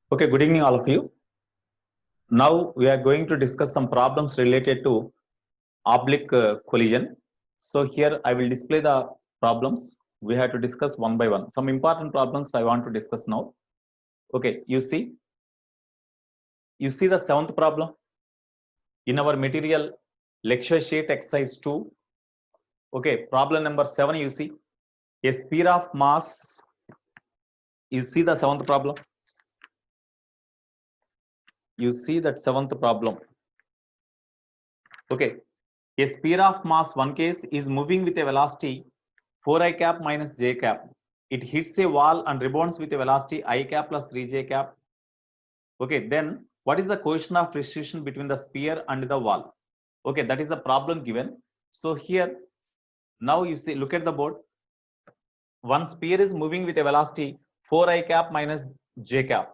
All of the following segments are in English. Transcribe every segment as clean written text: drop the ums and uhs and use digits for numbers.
Okay, good evening, all of you. Now we are going to discuss some problems related to oblique collision. So here I will display the problems. We have to discuss one by one. Some important problems I want to discuss now. Okay, you see the seventh problem in our material lecture sheet exercise 2. Okay, problem number 7, you see a sphere of mass. You see the seventh problem. You see that seventh problem. Okay, a sphere of mass 1 case is moving with a velocity 4I cap minus j cap. It hits a wall and rebounds with a velocity I cap plus 3j cap. Okay, then what is the coefficient of precision between the sphere and the wall? Okay, that is the problem given. So here, now you see, look at the board. One sphere is moving with a velocity 4I cap minus j cap,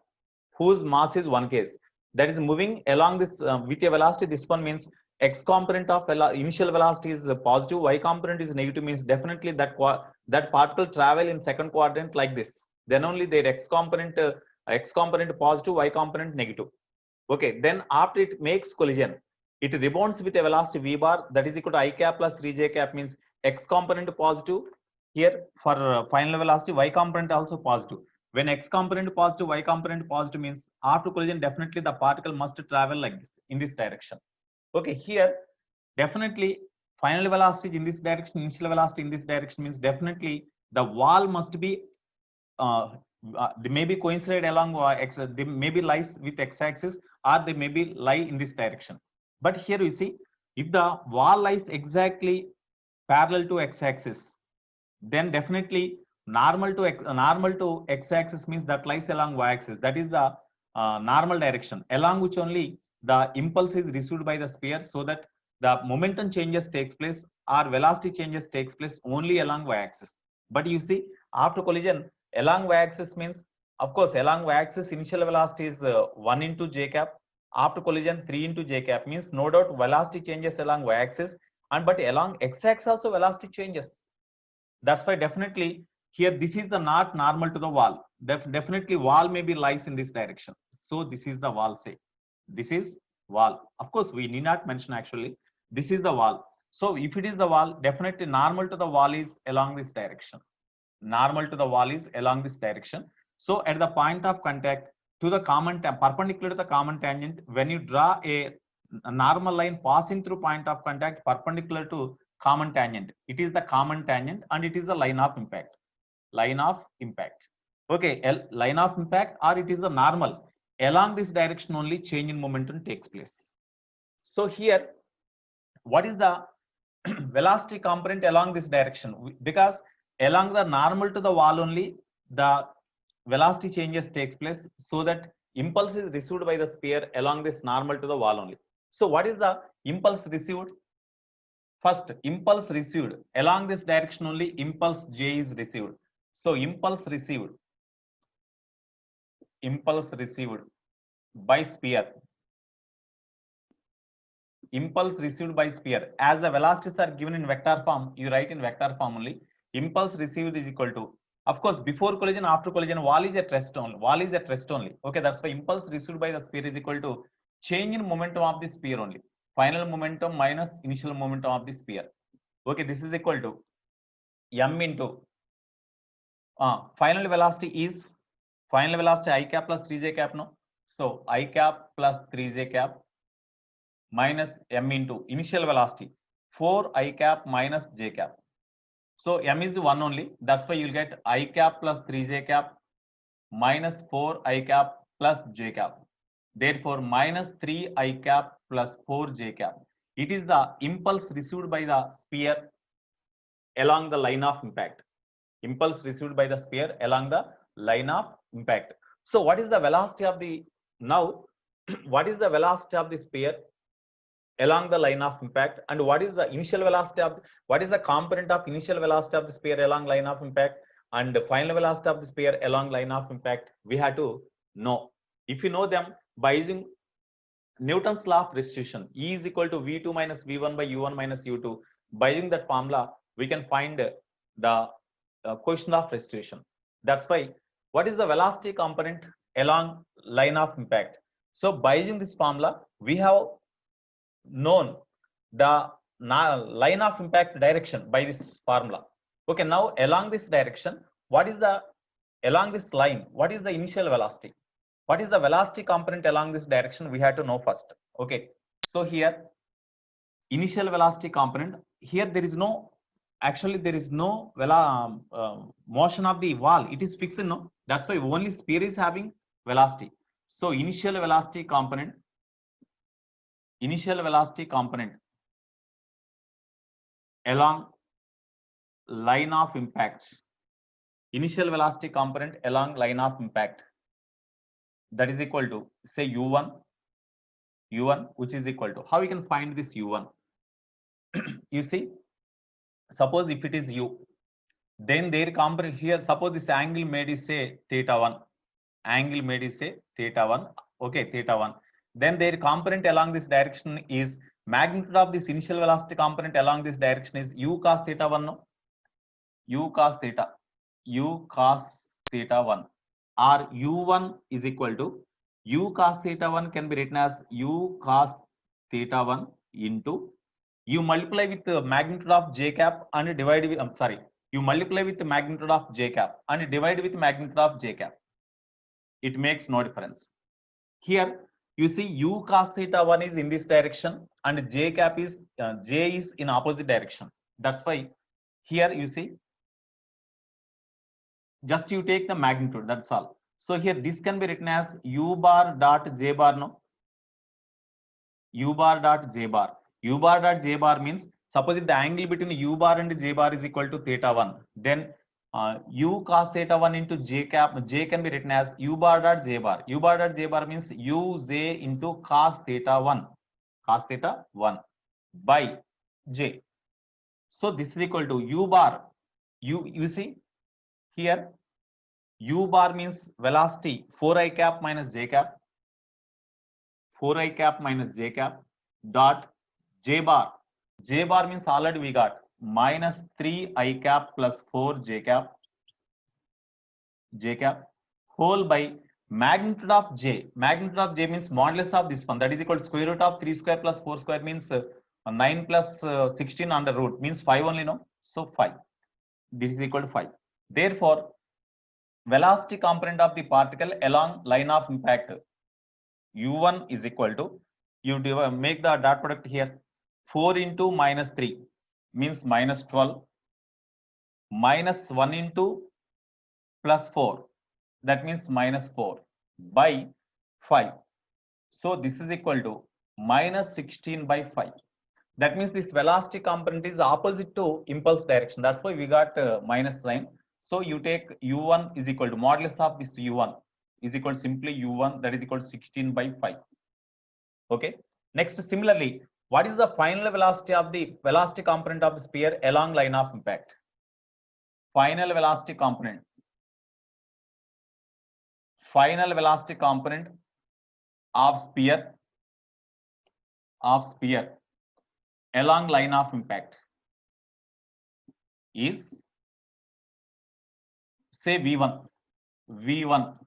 whose mass is 1 case. That is moving along this with a velocity. This one means x component of initial velocity is positive, y component is negative, means definitely that particle travel in second quadrant like this. Then only their x component positive, y component negative. Okay, then after it makes collision, it rebounds with a velocity v bar, that is equal to I cap plus 3j cap, means x component positive. Here for final velocity, y component also positive. When x component positive, y component positive, means after collision definitely the particle must travel like this, in this direction. Okay, here definitely final velocity in this direction, initial velocity in this direction, means definitely the wall must be they may be coincide along x, they maybe lies with x-axis, or they maybe lie in this direction. But here you see, if the wall lies exactly parallel to x-axis, then definitely normal to x-axis means that lies along y-axis. That is the normal direction, along which only the impulse is received by the sphere, so that the momentum changes takes place or velocity changes takes place only along y-axis. But you see, after collision, along y-axis means, of course, along y-axis initial velocity is 1 into j cap. After collision, 3 into j cap, means no doubt velocity changes along y-axis, and but along x-axis also velocity changes. That's why definitely here this is the not normal to the wall. Definitely wall maybe lies in this direction. So this is the wall, say. This is wall. Of course, we need not mention actually. This is the wall. So if it is the wall, definitely normal to the wall is along this direction. Normal to the wall is along this direction. So at the point of contact to the common perpendicular to the common tangent, when you draw a normal line passing through point of contact perpendicular to common tangent, it is the common tangent and it is the line of impact. Line of impact. Okay, line of impact, or it is the normal. Along this direction only change in momentum takes place. So here, what is the velocity component along this direction? Because along the normal to the wall only the velocity changes takes place, so that impulse is received by the sphere along this normal to the wall only. So what is the impulse received? First, impulse received along this direction only, impulse j is received. So impulse received by sphere, impulse received by sphere, as the velocities are given in vector form, you write in vector form only. Impulse received is equal to, of course, before collision, after collision, wall is at rest only. Okay, that's why impulse received by the sphere is equal to change in momentum of the sphere only, final momentum minus initial momentum of the sphere. Okay, this is equal to m into final velocity is I cap plus 3j cap, no? So I cap plus 3j cap minus m into initial velocity 4 I cap minus j cap. So m is 1 only. That's why you'll get I cap plus 3j cap minus 4 I cap plus j cap. Therefore, minus 3 I cap plus 4 j cap. It is the impulse received by the sphere along the line of impact. Impulse received by the sphere along the line of impact. So what is the velocity of the, now what is the velocity of the sphere along the line of impact, and what is the initial velocity of, what is the component of initial velocity of the sphere along line of impact and the final velocity of the sphere along line of impact, we have to know. If you know them by using Newton's law of restitution, E is equal to V2 minus V1 by U1 minus U2, by using that formula we can find the coefficient of restitution. That's why, what is the velocity component along line of impact. So by using this formula, we have known the line of impact direction by this formula. Okay, now along this direction, what is the along this line, what is the initial velocity? What is the velocity component along this direction? We have to know first. Okay, so here initial velocity component, here there is no, actually there is no motion of the wall, it is fixed, no, that's why only sphere is having velocity. So initial velocity component along line of impact, initial velocity component along line of impact, that is equal to, say, u1, which is equal to, how we can find this u1? You see, suppose if it is u, then their component here, suppose this angle made is say theta 1, angle made is say theta 1, okay, theta 1, then their component along this direction is magnitude of this initial velocity component along this direction is u cos theta 1, no, u cos theta 1, or u1 is equal to u cos theta 1 can be written as u cos theta 1 into, you multiply with the magnitude of j cap and divide with, you multiply with the magnitude of j cap and divide with magnitude of j cap. It makes no difference. Here you see u cos theta 1 is in this direction and j cap is j is in opposite direction. That's why here you see, just you take the magnitude, that's all. So here this can be written as u bar dot j bar, no, u bar dot j bar. U bar dot j bar means, suppose if the angle between u bar and j bar is equal to theta 1, then u cos theta 1 into j cap, j can be written as u bar dot j bar. U bar dot j bar means u j into cos theta 1 by j. So this is equal to u bar, you see here, u bar means velocity 4i cap minus j cap, 4i cap minus j cap dot j bar. J bar means already we got minus 3i cap plus 4 j cap whole by magnitude of j. Magnitude of j means modulus of this one, that is equal to square root of 3 square plus 4 square means 9 plus 16 under root means 5 only, no, so 5. This is equal to 5. Therefore velocity component of the particle along line of impact u1 is equal to, you make the dot product here, 4 into minus 3 means minus 12, minus 1 into plus 4, that means minus 4 by 5. So this is equal to minus 16 by 5. That means this velocity component is opposite to impulse direction. That's why we got minus sign. So you take u1 is equal to modulus of this u1 is equal to simply u1, that is equal to 16 by 5. Okay. Next, similarly, what is the final velocity of the velocity component of the sphere along line of impact? Final velocity component of sphere along line of impact is, say, v1,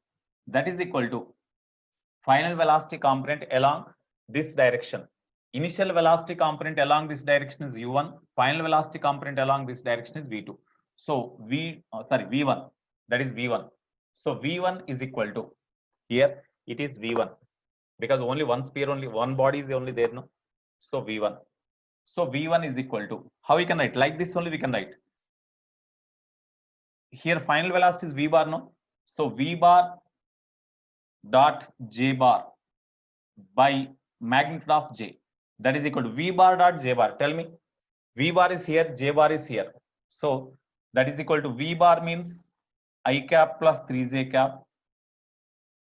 that is equal to final velocity component along this direction. Initial velocity component along this direction is u1, final velocity component along this direction is v2. So v1, that is v1. So v1 is equal to, here it is v1 because only one sphere, only one body is only there, no, so v1. So v1 is equal to, how we can write, like this only we can write. Here final velocity is v bar, no, so v bar dot j bar by magnitude of j, that is equal to v bar dot j bar. Tell me, v bar is here, j bar is here, so that is equal to v bar means I cap plus 3j cap,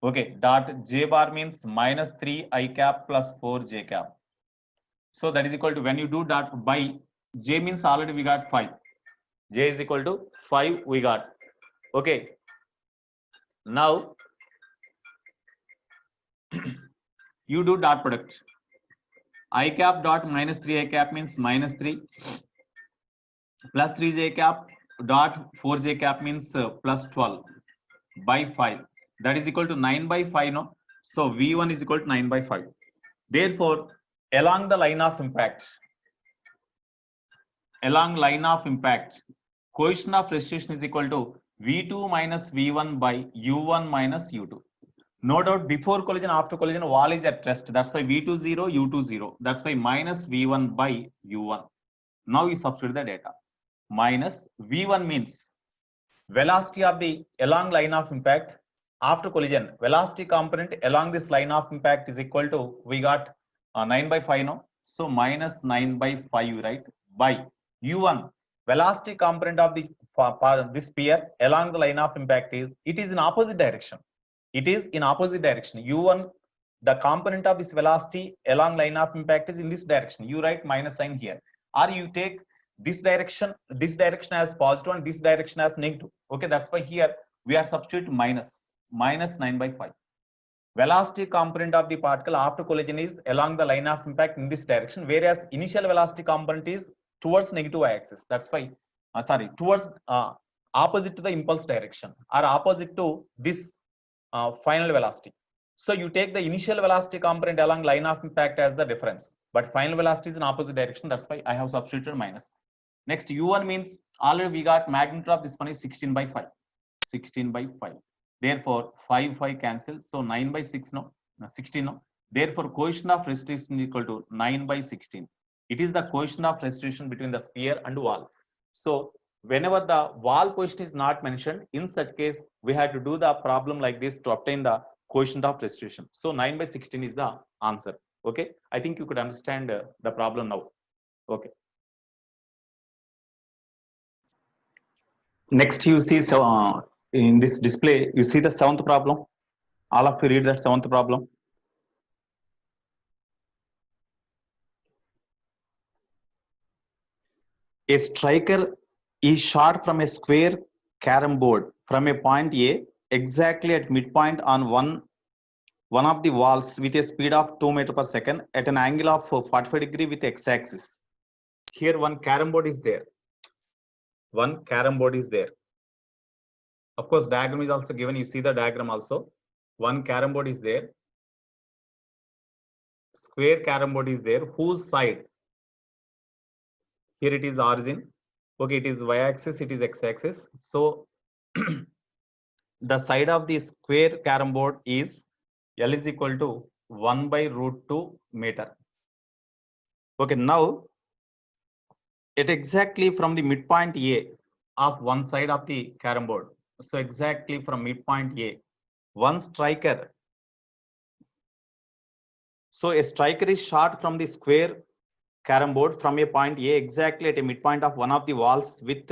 okay, dot j bar means minus 3i cap plus 4j cap. So that is equal to, when you do dot by j means already we got 5, j is equal to 5 we got. Okay, now you do dot product, I cap dot minus 3i cap means minus 3 plus 3j cap dot 4j cap means plus 12 by 5. that is equal to 9 by 5, no? So V1 is equal to 9 by 5. Therefore, along the line of impact, coefficient of resistance is equal to V2 minus V1 by U1 minus U2. No doubt, before collision, after collision, wall is at rest. That's why V2 0, U2 0. That's why minus V1 by U1. Now you substitute the data. Minus V1 means velocity of the along line of impact after collision. Velocity component along this line of impact is equal to, we got 9 by 5, no? So minus 9 by 5, right? By U1. Velocity component of the this sphere along the line of impact is, it is in opposite direction. It is in opposite direction. U1, the component of this velocity along line of impact is in this direction. You write minus sign here, or you take this direction as positive and this direction as negative. Okay, that's why here we are substituting minus 9 by 5. Velocity component of the particle after collision is along the line of impact in this direction, whereas initial velocity component is towards negative axis. That's why towards opposite to the impulse direction, or opposite to this final velocity. So you take the initial velocity component along line of impact as the reference, but final velocity is in opposite direction. That's why I have substituted minus. Next, U1 means already we got magnitude of this one is 16 by 5. 16 by 5. Therefore, 5 cancel. So 9 by 6, no? 16, no? Therefore, coefficient of restitution is equal to 9 by 16. It is the coefficient of restitution between the sphere and wall. So whenever the wall coefficient is not mentioned, in such case, we had to do the problem like this to obtain the coefficient of restitution. So 9 by 16 is the answer. Okay, I think you could understand the problem now. Okay. Next, you see, so in this display, you see the 7th problem. All of you read that 7th problem. A striker is shot from a square carom board from a point A exactly at midpoint on one of the walls with a speed of 2 meters per second at an angle of 45 degrees with x-axis. Here one carom board is there. One carom board is there. Of course, diagram is also given. You see the diagram also. One carom board is there. Square carom board is there. Whose side? Here it is origin. Okay, it is y-axis, it is x-axis. So the side of the square carom board is L is equal to 1 by root 2 meter. Okay, now it exactly from the midpoint A of one side of the carom board. So exactly from midpoint A, one striker. So a striker is shot from the square carom board from a point A exactly at a midpoint of one of the walls with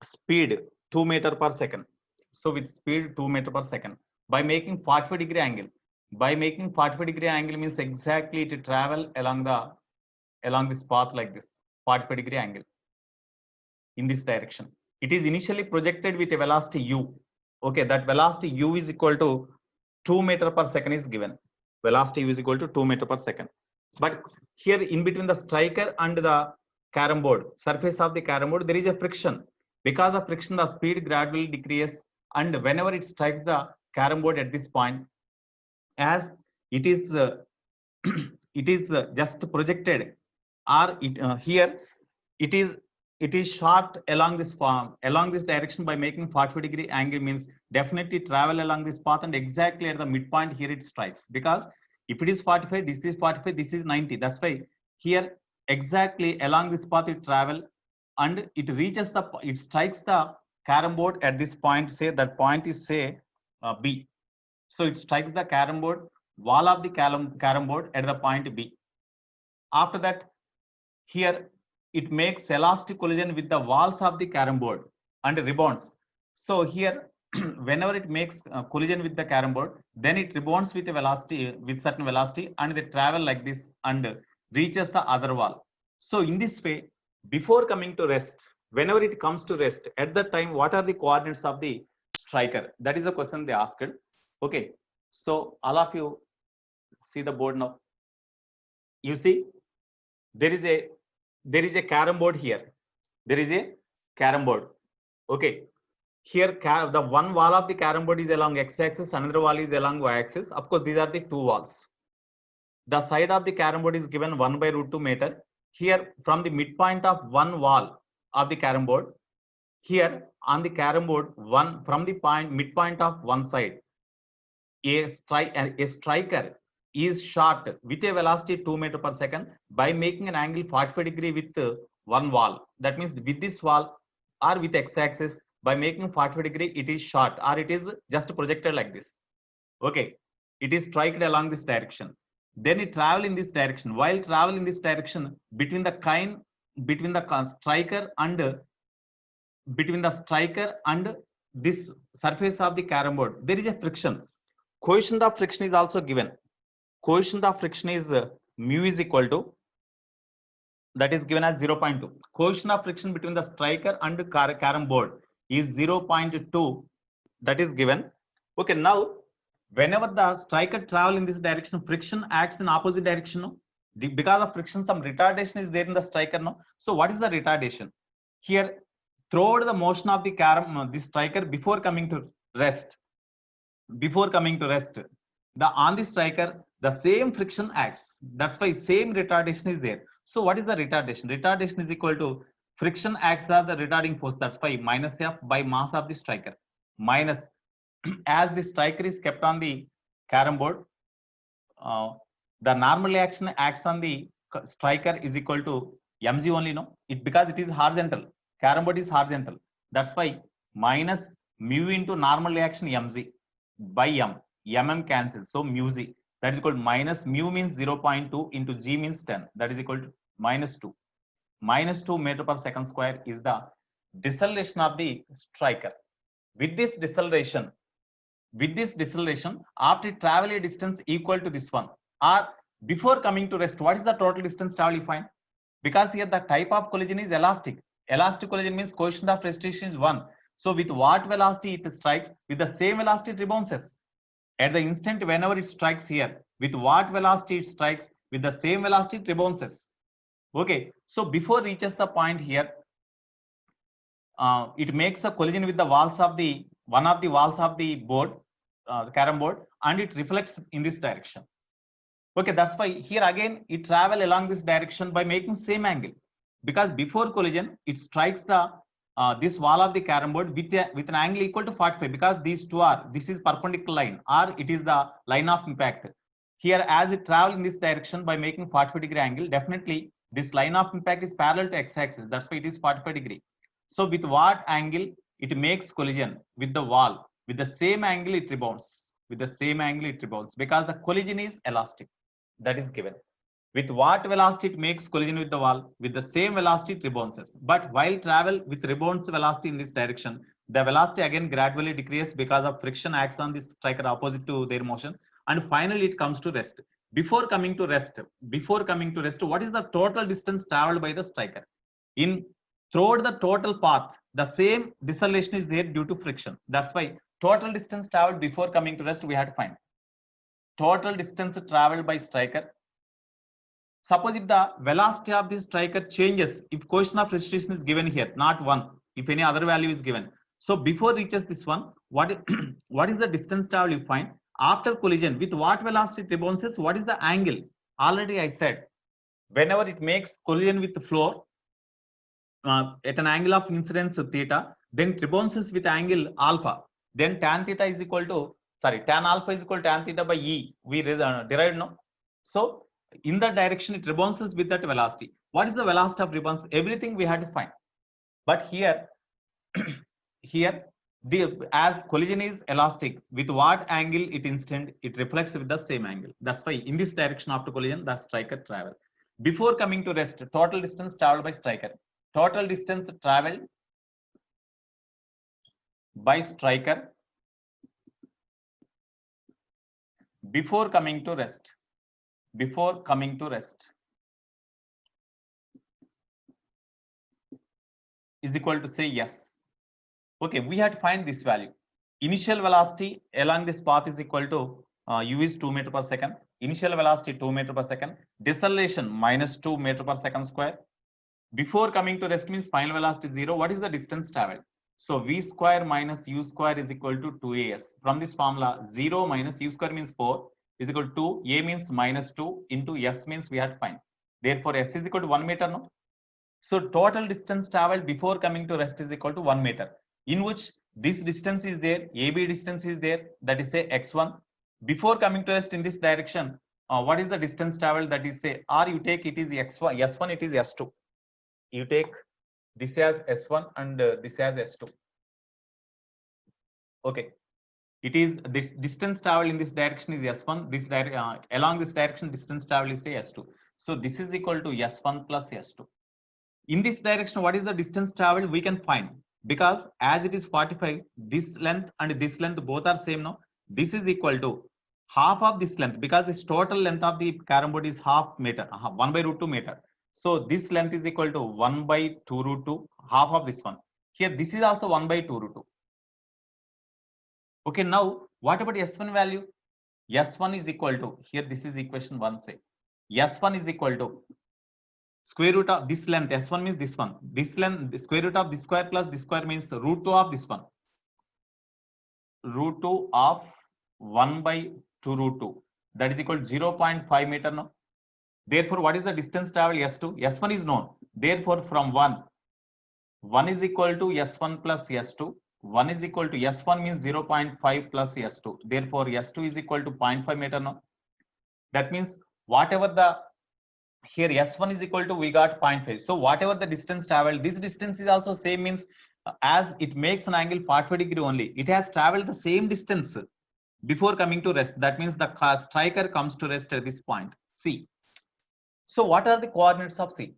speed 2 meters per second. So with speed 2 meters per second by making 45 degree angle. By making 45 degree angle means exactly to travel along this path like this, 45 degree angle in this direction. It is initially projected with a velocity u. Okay, that velocity u is equal to 2 meters per second is given. Velocity u is equal to 2 meters per second. But here in between the striker and the carom board, surface of the carom board, there is a friction. Because of friction, the speed gradually decreases, and whenever it strikes the carom board at this point, as it is just projected, or here it is shot along this direction by making 45 degree angle means definitely travel along this path, and exactly at the midpoint here it strikes. Because if it is 45, this is 45, this is 90. That's why here exactly along this path it travel, and it strikes the carom board at this point. Say that point is say B. So it strikes the carom board wall of the carom board at the point B. After that, here it makes elastic collision with the walls of the carom board and rebounds. So here whenever it makes collision with the carom board, then it rebounds with a velocity, with certain velocity, and they travel like this and reaches the other wall. So in this way, before coming to rest, whenever it comes to rest, at that time, what are the coordinates of the striker? That is the question they asked. Okay, so all of you see the board now. You see, there is a carom board here. There is a carom board. Okay, Here the one wall of the carom board is along x-axis, another wall is along y-axis. Of course, these are the two walls. The side of the carom board is given 1/√2 meter. Here, from the midpoint of one wall of the carom board, here on the carom board, from the midpoint of one side, a striker is shot with a velocity 2 meter per second by making an angle 45 degree with one wall. That means with this wall or with x-axis, by making 45 degree, it is shot or it is just projected like this. Okay, it is striked along this direction. Then it travel in this direction. While travel in this direction, between the striker and this surface of the carom board, there is a friction. Coefficient of friction is also given. Coefficient of friction is mu is equal to, that is given as 0.2. Coefficient of friction between the striker and the carom board is 0.2. That is given. Okay, now whenever the striker travel in this direction, friction acts in opposite direction. No? Because of friction, some retardation is there in the striker. No? So what is the retardation? Here, throughout the motion of the carom, the striker before coming to rest, on the striker, the same friction acts. That's why same retardation is there. So what is the retardation? Retardation is equal to friction acts as the retarding force. That's why minus F by mass of the striker minus as the striker is kept on the carom board, the normal action acts on the striker is equal to mg only, no? Because it is horizontal. Carom board is horizontal. That's why minus mu into normal reaction mg by mm cancel. So mu z, that is equal to minus mu means 0.2 into g means 10. That is equal to minus 2. Minus 2 meter per second square is the deceleration of the striker. With this deceleration, after travel a distance equal to this one, or before coming to rest, what is the total distance travel you find? Because here the type of collision is elastic. Elastic collision means coefficient of restriction is 1. So with what velocity it strikes, with the same velocity it rebounces. At the instant whenever it strikes here, with what velocity it strikes, with the same velocity it rebounces. Okay, so before reaches the point here, it makes a collision with the walls of the one of the walls of the board, the carom board, and it reflects in this direction. Okay, that's why here again it travel along this direction by making same angle, because before collision it strikes the this wall of the carom board with an angle equal to 45, because these two are, this is perpendicular line or it is the line of impact. Here as it travel in this direction by making 45 degree angle, definitely this line of impact is parallel to x-axis. That's why it is 45 degree. So with what angle it makes collision with the wall, with the same angle it rebounds. With the same angle it rebounds, because the collision is elastic. That is given. With what velocity it makes collision with the wall, with the same velocity it rebounds. But while travel with rebounds velocity in this direction, the velocity again gradually decreases because of friction acts on this striker opposite to their motion, and finally it comes to rest. Before coming to rest, what is the total distance traveled by the striker? Throughout the total path, the same deceleration is there due to friction. That's why total distance traveled before coming to rest we have to find. Total distance traveled by striker. Suppose if the velocity of this striker changes, if coefficient of restriction is given here, not 1, if any other value is given. So before reaches this one, what is the distance travel you find? After collision, with what velocity it rebounds, what is the angle? Already I said, whenever it makes collision with the floor at an angle of incidence theta, then it rebounds with angle alpha. Then tan theta is equal to, tan alpha is equal to tan theta by E. We derived, no? So in that direction it rebounds with that velocity. What is the velocity of rebounds? Everything we had to find. But here as collision is elastic, with what angle it reflects with the same angle. That's why in this direction after collision the striker travel. Before coming to rest, total distance traveled by striker. Total distance traveled by striker before coming to rest. Is equal to, say, yes. Okay, we had to find this value. Initial velocity along this path is equal to u is 2 meter per second. Initial velocity 2 meter per second. Deceleration minus 2 meter per second square. Before coming to rest means final velocity 0. What is the distance traveled? So V square minus U square is equal to 2AS. From this formula, 0 minus U square means 4 is equal to 2, A means minus 2 into S means we have to find. Therefore, S is equal to 1 meter, no? So total distance traveled before coming to rest is equal to 1 meter, in which this distance is there, AB distance is there, that is say x1. Before coming to rest in this direction, what is the distance traveled, that is say, or you take it is x1, S1 it is S2. You take this as S1 and this as S2. Okay. It is this distance travel in this direction is S1. This along this direction distance travel is say S2. So this is equal to S1 plus S2. In this direction, what is the distance traveled? We can find, because as it is 45, this length and this length both are same now. This is equal to half of this length, because this total length of the carom board is half meter, 1 by root 2 meter. So this length is equal to 1 by 2 root 2, half of this one. Here, this is also 1 by 2 root 2. Okay, now what about S1 value? S1 is equal to, here this is equation 1, say. S1 is equal to square root of this length, S1 means this one. This length, the square root of this square plus this square means root 2 of this one. Root 2 of 1 by 2 root 2. That is equal to 0.5 meter now. Therefore, what is the distance travel S2? S1 is known. Therefore, from 1 is equal to S1 plus S2. 1 is equal to S1 means 0.5 plus S2. Therefore, S2 is equal to 0.5 meter now. That means whatever the here S1 is equal to, we got 0.5. So whatever the distance traveled, this distance is also same, means as it makes an angle 45° only, it has traveled the same distance before coming to rest. That means the striker comes to rest at this point C. So what are the coordinates of C?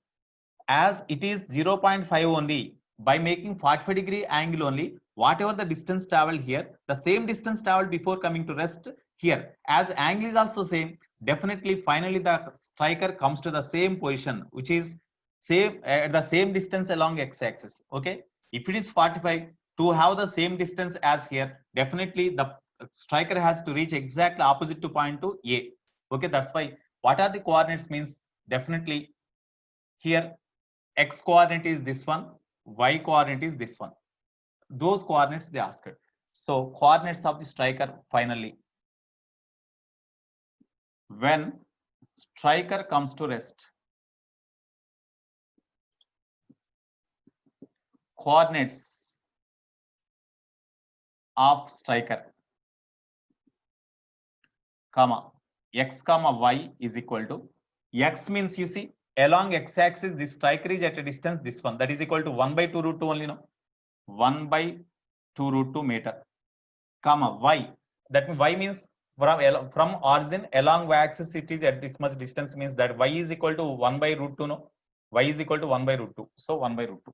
As it is 0.5 only, by making 45° angle only, whatever the distance traveled here, the same distance traveled before coming to rest here, as angle is also same, definitely finally the striker comes to the same position, which is same at the same distance along x-axis. Okay, if it is 45, to have the same distance as here, definitely the striker has to reach exactly opposite to point to A. Okay, that's why what are the coordinates means, definitely here x coordinate is this one, y coordinate is this one. Those coordinates they asked. So coordinates of the striker finally, when striker comes to rest, coordinates of striker, comma x comma y is equal to, x means you see along x-axis this striker is at a distance this one, that is equal to 1 by 2 root 2 only, no, 1 by 2 root 2 meter, comma y, that means y means from origin along y-axis it is at this much distance, means that y is equal to 1 by root 2, no, y is equal to 1 by root 2, so 1 by root 2,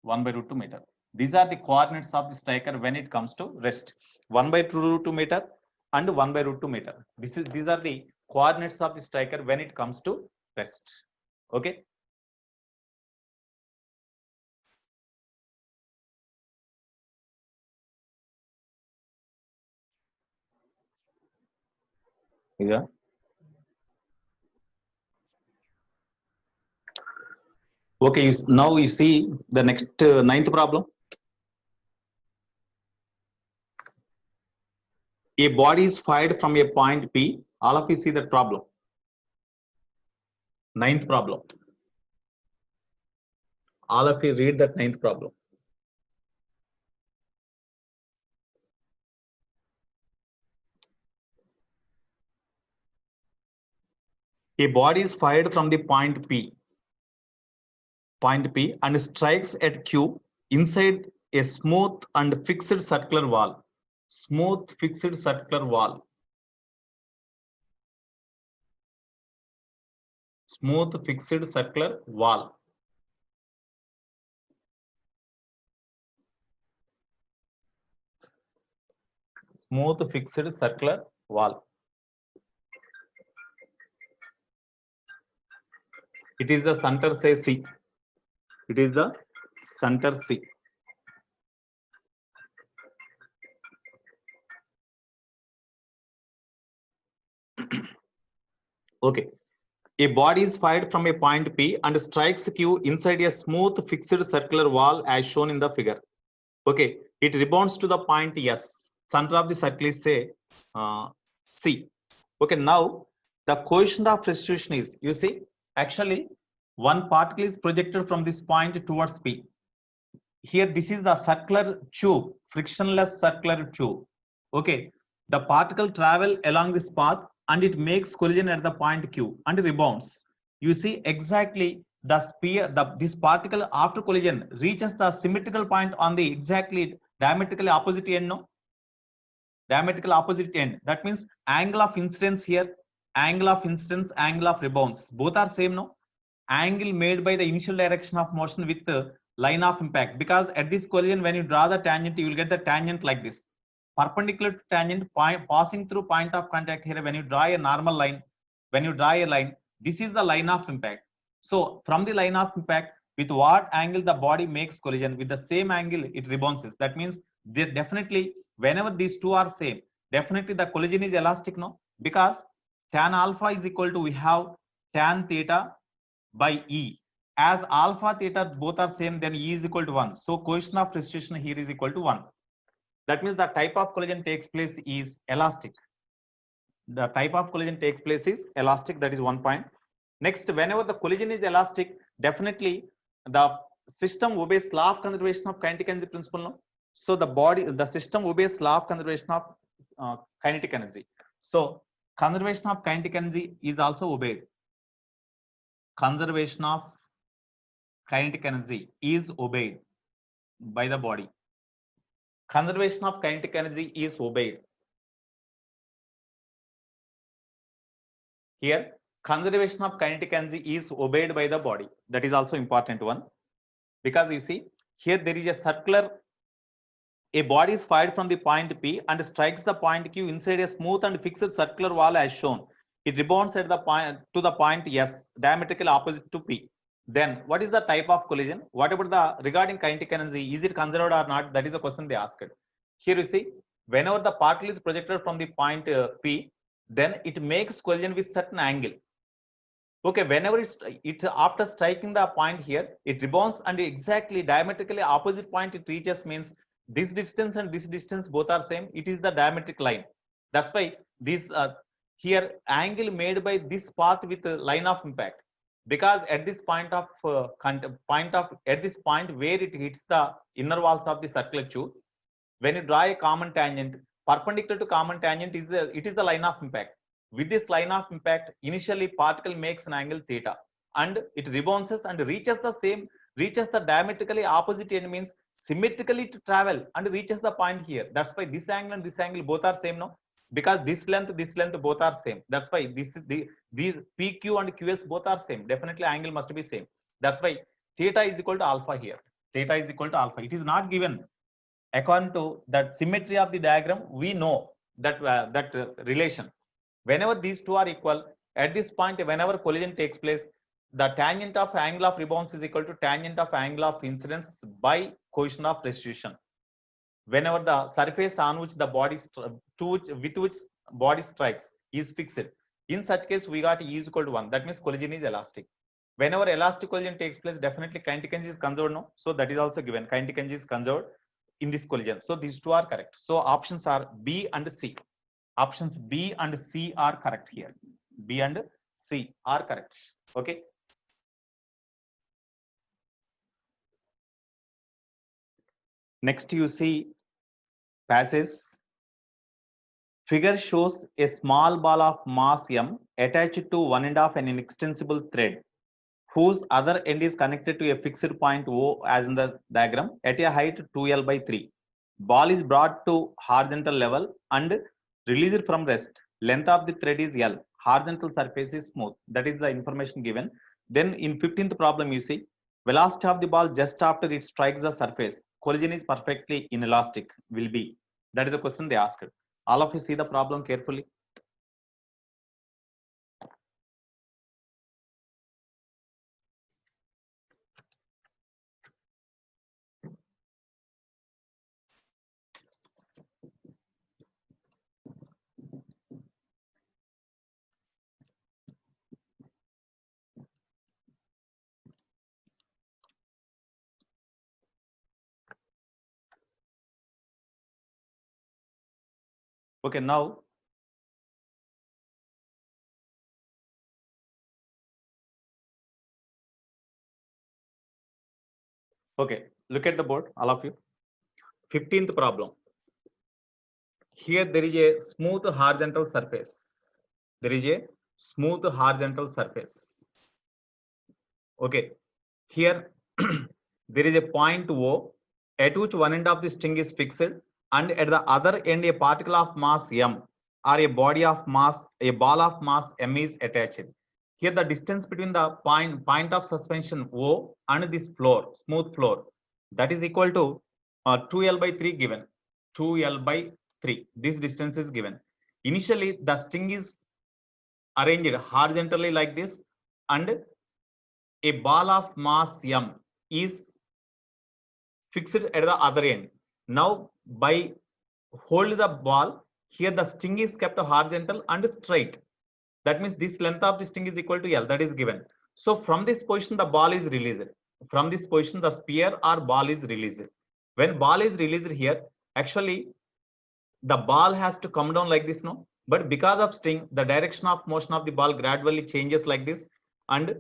1 by root 2 meter. These are the coordinates of the striker when it comes to rest, 1 by 2 root 2 meter and 1 by root 2 meter. These are the coordinates of the striker when it comes to rest. Okay. Yeah. Okay, now you see the next ninth problem. A body is fired from a point P. All of you see that problem. Ninth problem. All of you read that ninth problem. A body is fired from the point P and strikes at Q inside a smooth and fixed circular wall. Smooth fixed circular wall. Smooth fixed circular wall. Smooth fixed circular wall. It is the center, say C. It is the center C. Okay. A body is fired from a point P and strikes Q inside a smooth fixed circular wall as shown in the figure. Okay, it rebounds to the point S. Center of the circle is say C. Okay, now the coefficient of restitution is, you see, actually one particle is projected from this point towards P. Here, this is the circular tube, frictionless circular tube. Okay, the particle travel along this path and it makes collision at the point Q and rebounds. You see exactly the sphere, this particle after collision reaches the symmetrical point on the exactly diametrically opposite end, no? Diametrical opposite end. That means angle of incidence here, angle of incidence, angle of rebounds. Both are same, no? Angle made by the initial direction of motion with the line of impact. Because at this collision, when you draw the tangent, you will get the tangent like this. Perpendicular to tangent, passing through point of contact here. When you draw a normal line, when you draw a line, this is the line of impact. So from the line of impact, with what angle the body makes collision, with the same angle it rebounds. That means they definitely, whenever these two are same, definitely the collision is elastic, no? Because tan alpha is equal to, we have tan theta by E. As alpha theta both are same, then E is equal to 1. So coefficient of restitution here is equal to 1. That means the type of collision takes place is elastic. The type of collision takes place is elastic. That is one point. Next, whenever the collision is elastic, definitely the system obeys law of conservation of kinetic energy principle. No? So the system obeys law of conservation of kinetic energy. So conservation of kinetic energy is also obeyed. Conservation of kinetic energy is obeyed by the body. Conservation of kinetic energy is obeyed. Here, conservation of kinetic energy is obeyed by the body. That is also important one. Because you see, here there is a circular, a body is fired from the point P and strikes the point Q inside a smooth and fixed circular wall as shown. It rebounds at the point to the point S, diametrically opposite to P. Then what is the type of collision? What about the regarding kinetic energy? Is it conserved or not? That is the question they asked. Here you see, whenever the particle is projected from the point P, then it makes collision with certain angle. Okay, whenever it after striking the point here, it rebounds and exactly diametrically opposite point it reaches, means this distance and this distance both are same. It is the diametric line. That's why this here angle made by this path with the line of impact, because at this point of at this point where it hits the inner walls of the circular tube, when you draw a common tangent, perpendicular to common tangent is the line of impact. With this line of impact, initially particle makes an angle theta and it rebounds and reaches the diametrically opposite end, means symmetrically to travel and reaches the point here. That's why this angle and this angle both are same, no? Because this length both are same. That's why these PQ and QS both are same. Definitely angle must be same. That's why theta is equal to alpha here. Theta is equal to alpha. It is not given. According to that symmetry of the diagram, we know that relation. Whenever these two are equal, at this point, whenever collision takes place, the tangent of angle of rebounds is equal to tangent of angle of incidence by coefficient of restitution. Whenever the surface on which the body with which body strikes is fixed, in such case we got E is equal to 1. That means collision is elastic. Whenever elastic collision takes place, definitely kinetic energy is conserved, no? So that is also given. Kinetic energy is conserved in this collision. So these two are correct. So options are B and C. Options B and C are correct here. B and C are correct. Okay. Next, you see passage. Figure shows a small ball of mass M attached to one end of an inextensible thread, whose other end is connected to a fixed point O as in the diagram at a height 2L by 3. Ball is brought to horizontal level and released from rest. Length of the thread is L. Horizontal surface is smooth. That is the information given. Then in 15th problem, you see velocity of the ball just after it strikes the surface. Collision is perfectly inelastic. Will be. That is the question they asked. All of you see the problem carefully. Okay, now okay, look at the board, all of you. 15th problem. Here there is a smooth horizontal surface. There is a smooth horizontal surface. Okay, here there is a point O at which one end of the string is fixed, and at the other end a particle of mass m or a body of mass, a ball of mass m is attached. Here the distance between the point of suspension O and this floor, smooth floor, that is equal to 2L by 3 given. 2L by 3. This distance is given. Initially, the string is arranged horizontally like this, and a ball of mass m is fixed at the other end. Now, by hold the ball, here the string is kept horizontal and straight. That means this length of the string is equal to L, that is given. So from this position, the ball is released. From this position, the sphere or ball is released. When ball is released here, actually the ball has to come down like this, no? But because of string, the direction of motion of the ball gradually changes like this. And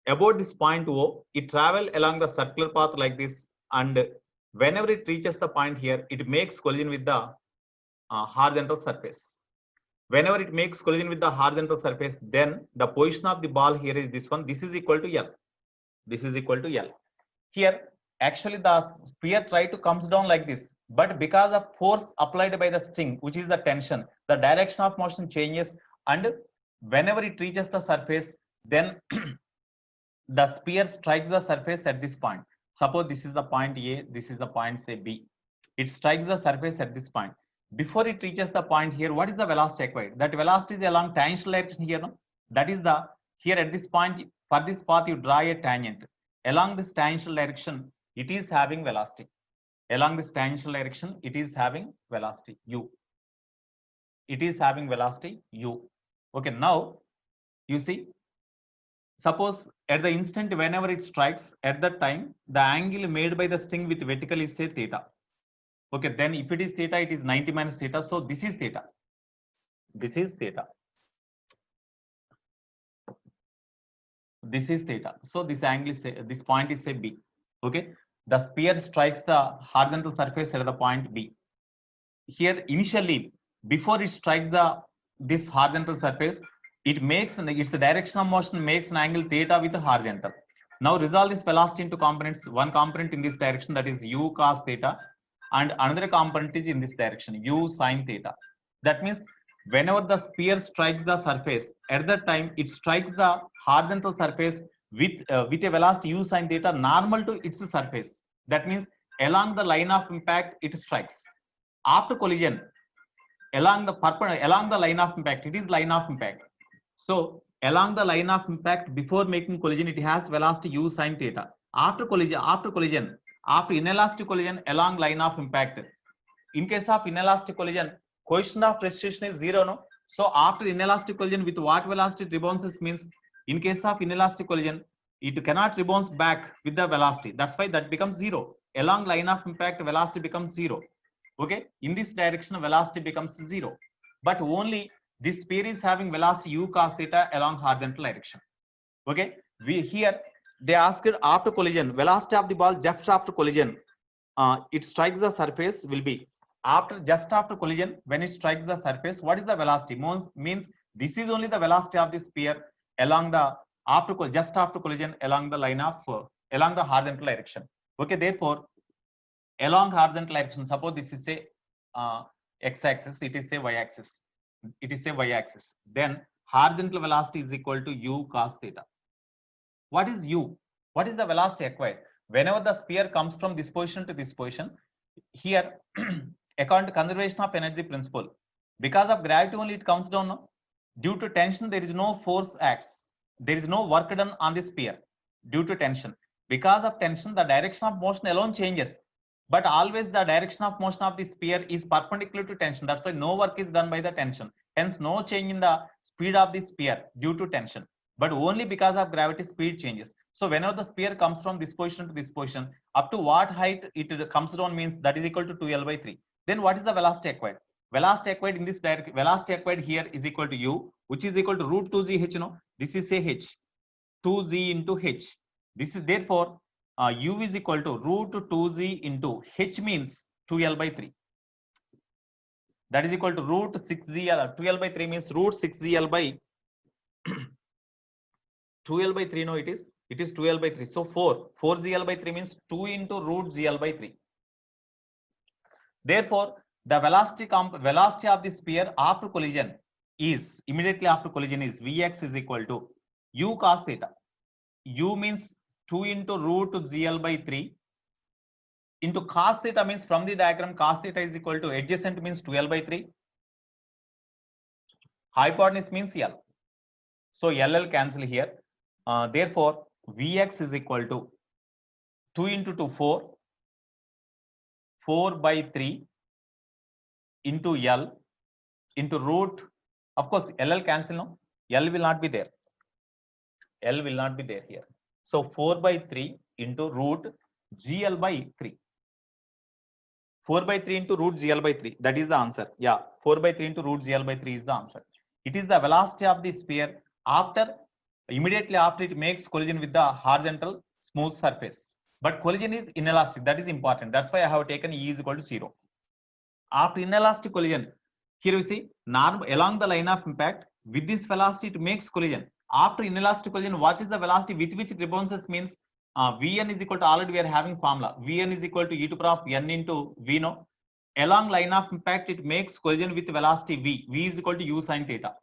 about this point O, it travel along the circular path like this. And whenever it reaches the point here, it makes collision with the horizontal surface. Whenever it makes collision with the horizontal surface, then the position of the ball here is this one. This is equal to L. This is equal to L. Here, actually the sphere try to comes down like this, but because of force applied by the string, which is the tension, the direction of motion changes, and whenever it reaches the surface, then the sphere strikes the surface at this point. Suppose this is the point A, this is the point say B. It strikes the surface at this point. Before it reaches the point here, what is the velocity acquired? That velocity is along tangential direction here, no? That is the, here at this point, for this path you draw a tangent. Along this tangential direction, it is having velocity. Along this tangential direction, it is having velocity u. It is having velocity u. Okay, now you see, suppose at the instant whenever it strikes, at that time the angle made by the string with vertical is say theta. Okay, then if it is theta, it is 90 minus theta. So this is theta. This is theta. This is theta. So this angle is say, this point is say B. Okay, the sphere strikes the horizontal surface at the point B. Here initially, before it strikes this horizontal surface, it makes its direction of motion makes an angle theta with the horizontal. Now resolve this velocity into components. One component in this direction, that is u cos theta, and another component is in this direction, u sin theta. That means whenever the sphere strikes the surface, at that time it strikes the horizontal surface with a velocity u sin theta normal to its surface. That means along the line of impact it strikes. After collision, along the line of impact, it is line of impact. So along the line of impact, before making collision, it has velocity u sin theta. After collision, after inelastic collision along line of impact, in case of inelastic collision, coefficient of precession is 0, no? So after inelastic collision, with what velocity it rebounds means, in case of inelastic collision, it cannot rebounds back with the velocity. That's why that becomes 0. Along line of impact, velocity becomes 0. Okay, in this direction, velocity becomes 0. But only this sphere is having velocity u cos theta along horizontal direction. Okay, we here they asked after collision, velocity of the ball just after collision, it strikes the surface will be just after collision. When it strikes the surface, what is the velocity? Means this is only the velocity of the sphere along the just after collision along the line of along the horizontal direction. Okay, therefore along horizontal direction, suppose this is a x-axis, it is a y-axis, it is a y-axis, then horizontal velocity is equal to u cos theta. What is u? What is the velocity acquired? Whenever the sphere comes from this position to this position, here according to conservation of energy principle, because of gravity only it comes down, no? Due to tension there is no force acts, there is no work done on the sphere due to tension. Because of tension, the direction of motion alone changes, but always the direction of motion of the sphere is perpendicular to tension. That's why no work is done by the tension. Hence no change in the speed of the sphere due to tension, but only because of gravity speed changes. So whenever the sphere comes from this position to this position, up to what height it comes down means that is equal to 2L by 3. Then what is the velocity acquired? velocity acquired in this direction, velocity acquired here is equal to u, which is equal to root 2gh. No, this is say h, 2z into h. This is therefore u is equal to root 2z into h means 2l by 3. That is equal to root 6gl. 2l by 3 means root 6gl by 2l by 3. No, it is 2l by 3. So 4gl by 3 means 2 into root gl by 3. Therefore, the velocity of the sphere after collision is, immediately after collision, is Vx is equal to u cos theta. U means 2 into root gl by 3 into cos theta means, from the diagram, cos theta is equal to adjacent means 2l by 3. Hypotenuse means L. So LL cancel here. Therefore, Vx is equal to 2 into 2, 4 by 3 into L into root, of course, LL cancel, no? L will not be there. L will not be there here. So 4 by 3 into root GL by 3. 4 by 3 into root GL by 3. That is the answer. Yeah, 4 by 3 into root GL by 3 is the answer. It is the velocity of the sphere immediately after it makes collision with the horizontal smooth surface. But collision is inelastic. That is important. That's why I have taken E is equal to 0. After inelastic collision, here we see along the line of impact with this velocity it makes collision. After inelastic collision, what is the velocity with which it rebounds means Vn is equal to, already we are having formula, Vn is equal to e to the power of n into V. No, along line of impact it makes collision with velocity V. V is equal to u sin theta.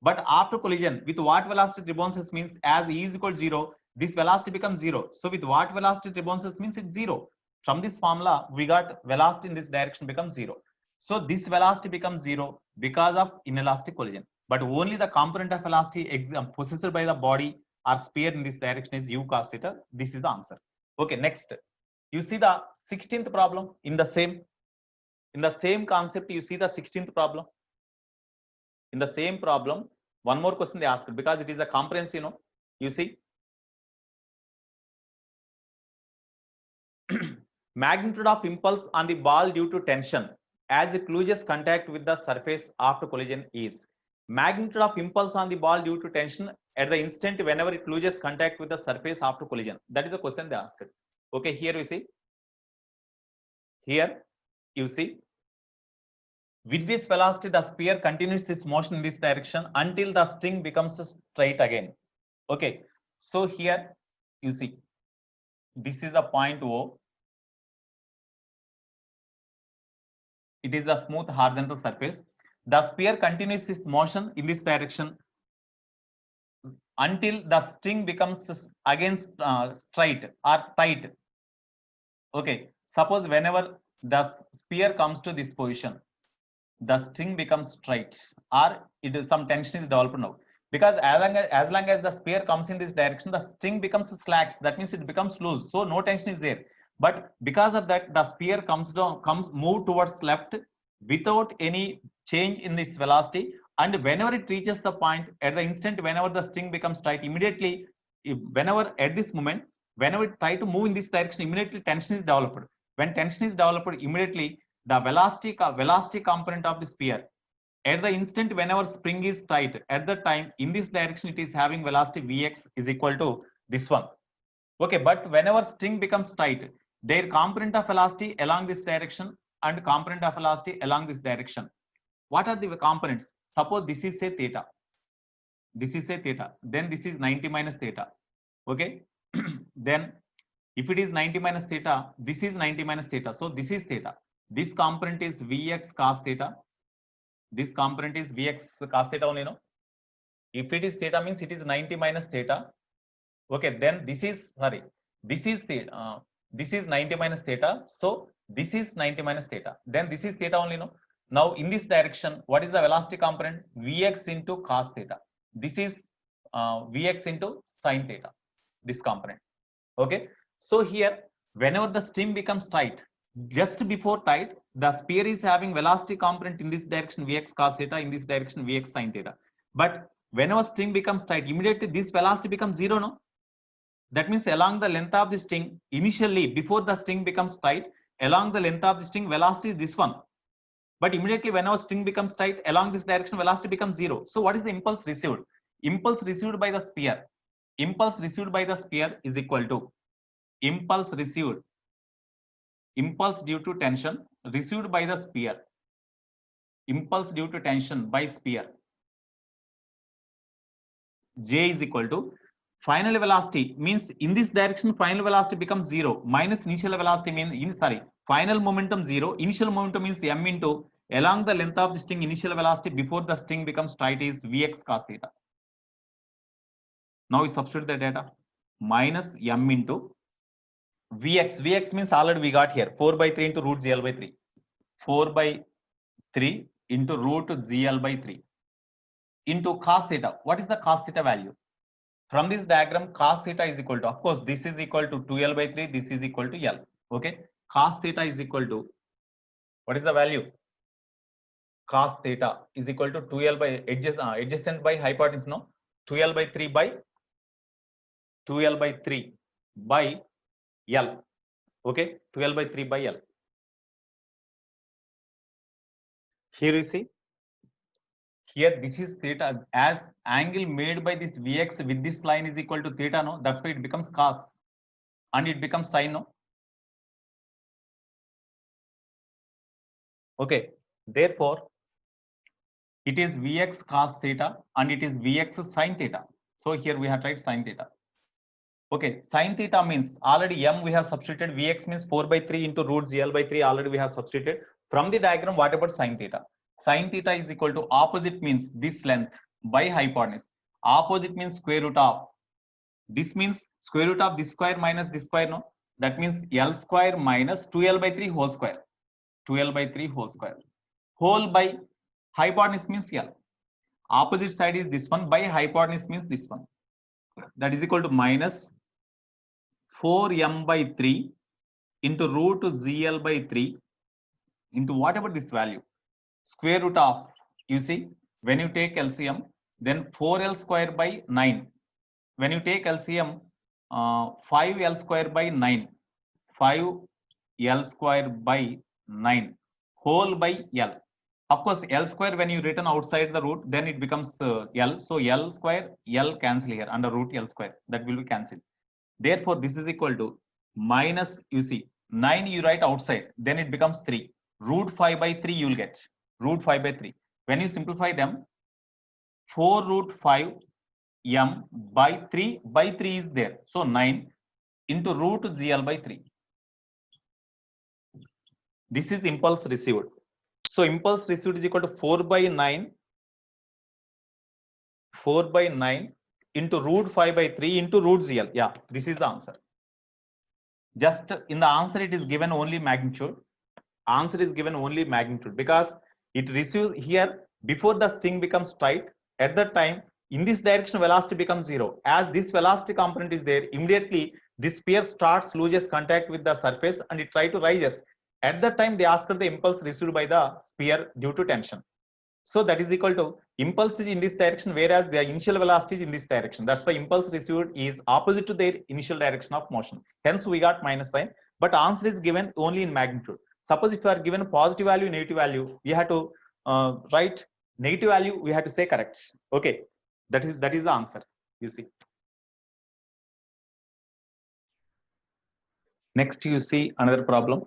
But after collision, with what velocity it rebounds means, as E is equal to 0, this velocity becomes 0. So with what velocity it rebounds means it's 0. From this formula, we got velocity in this direction becomes 0. So this velocity becomes 0 because of inelastic collision. But only the component of velocity possessed by the body or sphere in this direction is u cos theta. This is the answer. Okay, next. You see the 16th problem in the same concept. You see the 16th problem. In the same problem, one more question they asked, because it is a comprehensive, you see. Magnitude of impulse on the ball due to tension as it loses contact with the surface after collision is. Magnitude of impulse on the ball due to tension at the instant whenever it loses contact with the surface after collision. That is the question they asked. Okay, here we see. Here you see. With this velocity, the sphere continues its motion in this direction until the string becomes straight again. Okay, so here you see, this is the point O. It is a smooth horizontal surface. The sphere continues its motion in this direction until the string becomes again straight or tight. Okay, suppose whenever the sphere comes to this position, the string becomes straight or it is some tension is developed now. Because as long as the sphere comes in this direction, the string becomes slack. That means it becomes loose. So no tension is there. But because of that, the sphere move towards left without any change in its velocity. And whenever it reaches the point, at the instant, whenever the string becomes tight, immediately, whenever at this moment, whenever it try to move in this direction, immediately tension is developed. When tension is developed, immediately the velocity component of the sphere, at the instant whenever spring is tight, at the time in this direction it is having velocity Vx is equal to this one. Okay, but whenever string becomes tight, their component of velocity along this direction and component of velocity along this direction. What are the components? Suppose this is say theta. This is say theta. Then this is 90 minus theta. Okay. Then if it is 90 minus theta, this is 90 minus theta. So this is theta. This component is Vx cos theta. This component is Vx cos theta only, no? If it is theta means it is 90 minus theta. Okay, then this is theta. This is 90 minus theta. So this is 90 minus theta. Then this is theta only, no? Now in this direction, what is the velocity component? Vx into cos theta. This is Vx into sin theta. This component. Okay. So here, whenever the string becomes tight, just before tight, the sphere is having velocity component in this direction Vx cos theta, in this direction Vx sin theta. But whenever string becomes tight, immediately this velocity becomes 0, no? That means along the length of the string, initially before the string becomes tight, along the length of the string, velocity is this one. But immediately whenever string becomes tight, along this direction velocity becomes 0. So what is the impulse received? Impulse received by the sphere. Impulse received by the sphere is equal to impulse received, impulse due to tension received by the sphere, impulse due to tension by sphere. J is equal to final velocity, means in this direction final velocity becomes 0, minus initial velocity means final momentum 0, initial momentum means m into along the length of the string initial velocity before the string becomes tight is Vx cos theta. Now we substitute the data, minus m into Vx. Vx means already we got here 4 by 3 into root GL by 3. 4 by 3 into root GL by 3 into cos theta. What is the cos theta value? From this diagram, cos theta is equal to, of course, this is equal to 2L by 3, this is equal to L. Okay, cos theta is equal to, what is the value? Cos theta is equal to 2L by adjacent by hypotenuse, no? 2L by 3 by 2L by 3 by L. Okay, 2L by 3 by L. Here you see, here this is theta, as angle made by this Vx with this line is equal to theta, no? That's why it becomes cos and it becomes sin, no? Okay, therefore it is Vx cos theta and it is Vx sin theta. So here we have tried sin theta. Okay, sin theta means already m we have substituted, Vx means 4 by 3 into root GL by 3 already we have substituted. From the diagram, what about sin theta? Sin theta is equal to opposite means this length by hypotenuse. Opposite means square root of, this means square root of this square minus this square, no? That means L square minus 2L by 3 whole square. 2L by 3 whole square. Whole by hypotenuse means L. Opposite side is this one, by hypotenuse means this one. That is equal to minus 4m by 3 into root GL by 3 into whatever this value. Square root of, you see, when you take LCM, then 4L square by 9. When you take LCM, 5L square by 9. 5L square by 9 whole by L. Of course, L square when you written outside the root, then it becomes L. So L square, L cancel here under root L square. That will be cancelled. Therefore, this is equal to minus, you see, 9 you write outside, then it becomes 3. Root 5 by 3 you will get. Root 5 by 3. When you simplify them, 4 root 5 m by 3 is there. So 9 into root GL by 3. This is impulse received. So impulse received is equal to 4 by 9 into root 5 by 3 into root GL. Yeah, this is the answer. Just in the answer, it is given only magnitude. Answer is given only magnitude because it receives here before the string becomes tight. At that time, in this direction, velocity becomes 0. As this velocity component is there, immediately this sphere starts loses contact with the surface and it tries to rises. At that time, they ask the impulse received by the sphere due to tension. So that is equal to impulse is in this direction, whereas the initial velocity is in this direction. That's why impulse received is opposite to their initial direction of motion. Hence, we got minus sign. But answer is given only in magnitude. Suppose if you are given a positive value, negative value, we have to write negative value. We have to say correct. Okay, that is the answer. You see. Next, you see another problem.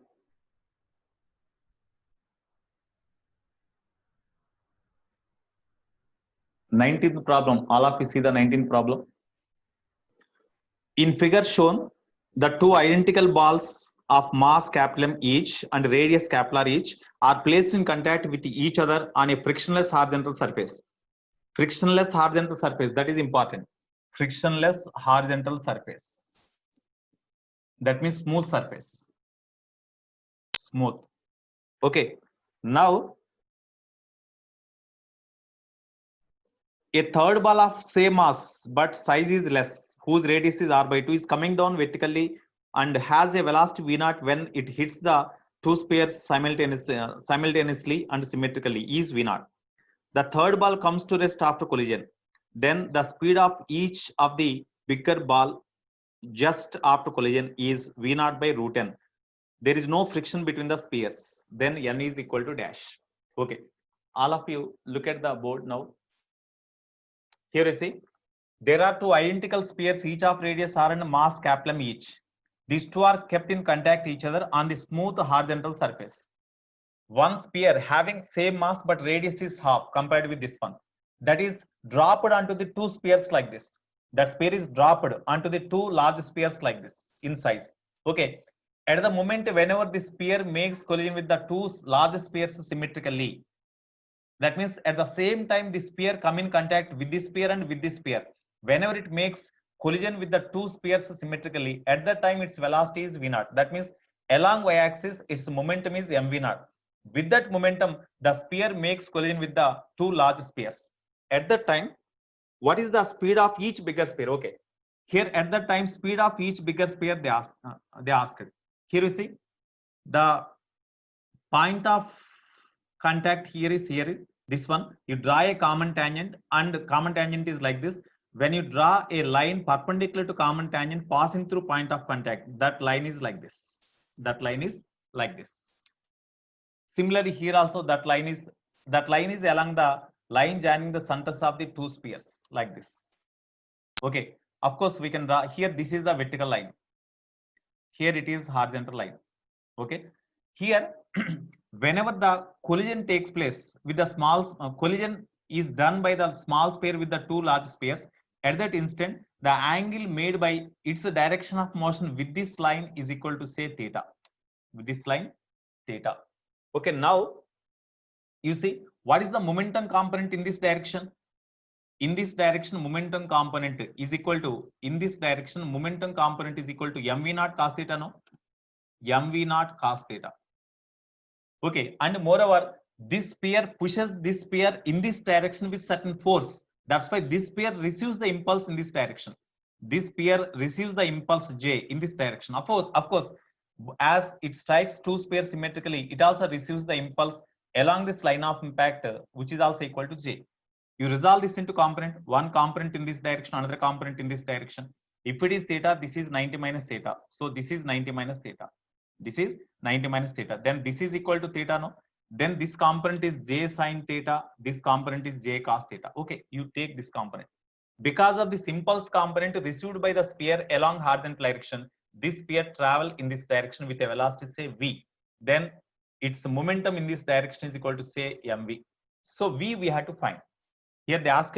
19th problem. All of you see the 19th problem. In figure shown, the two identical balls of mass capital M each and radius capital R each are placed in contact with each other on a frictionless horizontal surface. Frictionless horizontal surface, that is important. Frictionless horizontal surface. That means smooth surface. Smooth. Okay. Now, a third ball of same mass but size is less, whose radius is r by 2, is coming down vertically and has a velocity v0 when it hits the two spheres simultaneously and symmetrically is v0. The third ball comes to rest after collision. Then the speed of each of the bigger ball just after collision is v0 by root n. There is no friction between the spheres. Then n is equal to dash. Okay, all of you look at the board now. Here you see, there are two identical spheres, each of radius r and mass capital M each. These two are kept in contact each other on the smooth horizontal surface. One sphere having same mass but radius is half compared with this one. That is dropped onto the two spheres like this. That sphere is dropped onto the two large spheres like this in size. Okay. At the moment, whenever the sphere makes collision with the two large spheres symmetrically, that means at the same time the sphere come in contact with this sphere and with this sphere. Whenever it makes collision with the two spheres symmetrically, at that time its velocity is v naught. That means along y-axis its momentum is mv naught. With that momentum, the sphere makes collision with the two large spheres. At that time, what is the speed of each bigger sphere? Okay, here at that time speed of each bigger sphere they asked. Here you see the point of contact here is here. This one, you draw a common tangent, and common tangent is like this. When you draw a line perpendicular to common tangent passing through point of contact, that line is like this. That line is like this. Similarly, here also that line is along the line joining the centers of the two spheres like this. Okay, of course we can draw here. This is the vertical line. Here it is horizontal line. Okay, here whenever the collision takes place with the small collision is done by the small sphere with the two large spheres, at that instant the angle made by its direction of motion with this line is equal to say theta. With this line theta. Okay, now you see what is the momentum component in this direction? In this direction, momentum component is equal to, in this direction momentum component is equal to mv naught cos theta. No, mv naught cos theta. Okay, and moreover, this sphere pushes this sphere in this direction with certain force. That's why this sphere receives the impulse in this direction. This sphere receives the impulse j in this direction. Of course, as it strikes two spheres symmetrically, it also receives the impulse along this line of impact, which is also equal to j. You resolve this into component, one component in this direction, another component in this direction. If it is theta, this is 90 minus theta. So this is 90 minus theta. This is 90 minus theta. Then this is equal to theta, no? Then this component is j sine theta. This component is j cos theta. Okay, you take this component. Because of this impulse component received by the sphere along horizontal direction, this sphere travel in this direction with a velocity say v. Then its momentum in this direction is equal to say mv. So v we have to find. Here they asked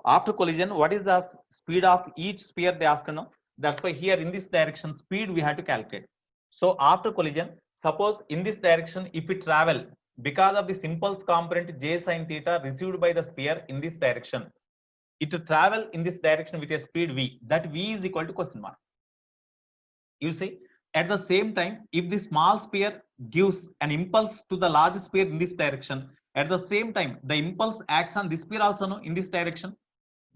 after collision, what is the speed of each sphere they asked. No, that's why here in this direction speed we have to calculate. So after collision, suppose in this direction if it travel because of this impulse component j sine theta received by the sphere in this direction, it will travel in this direction with a speed v. That v is equal to question mark. You see, at the same time, if the small sphere gives an impulse to the large sphere in this direction, at the same time, the impulse acts on this sphere also, no, in this direction.